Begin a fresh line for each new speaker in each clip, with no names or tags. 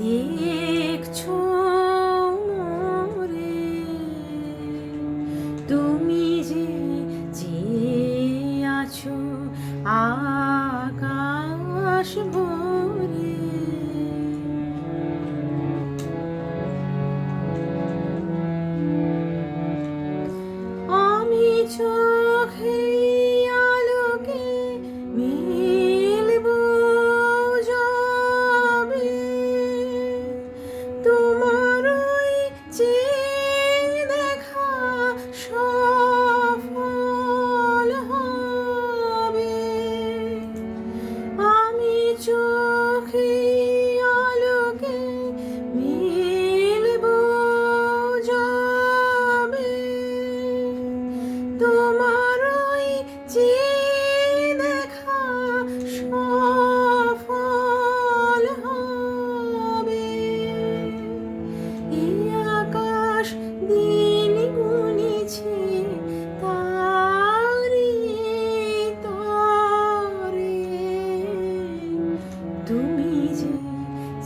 দেখছো মোরে, তুমি যে চেয়ে আছো আকাশ ভরে। আমি চোখের আলোকে মিলবো যাবে, তোমার ওই চেয়ে দেখা সফল হবে। আমি চোখের আলোকে মিলবো যাবে, তোমার ওই চেয়ে দেখা সফল হবে। এই আকাশ দিন গুনেছে তারি তরে, তুমি যে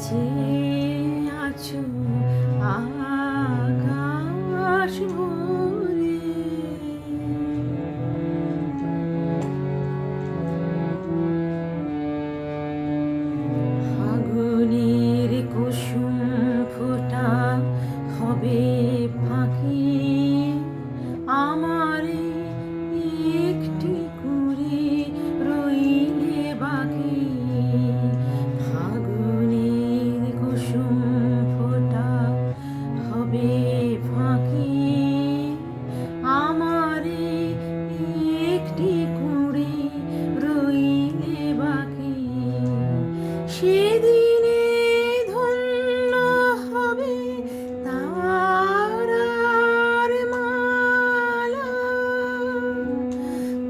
চেয়ে আছো আকাশ ভরে। ফাগুনের কুসুম ফোঁটা হবে ফাঁকি, আমার একটি কুঁড়ি রইলে বাকি। ফাগুনের কুসুম ফোঁটা হবে ফাঁকি, আমার একটি কুঁড়ি রইলে বাকি। সেদিনে ধন্য হবে তারার মালা,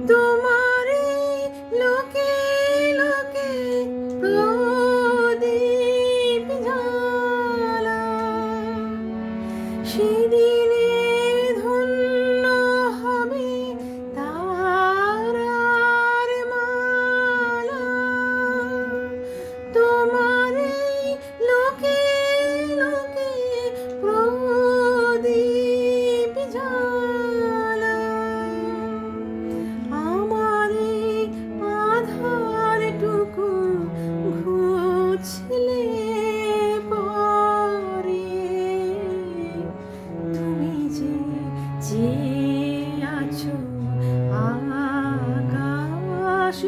তোমার লোকে লোকে প্রদীপ জ্বালা। সেদিনে ধন্য হবে তারার মালা, তোমার লোকে লোকে প্রদীপ জ্বালা। আমার আধারটুকু ঘুচলে পরে, তুমি যে চেয়ে আছো আকাশ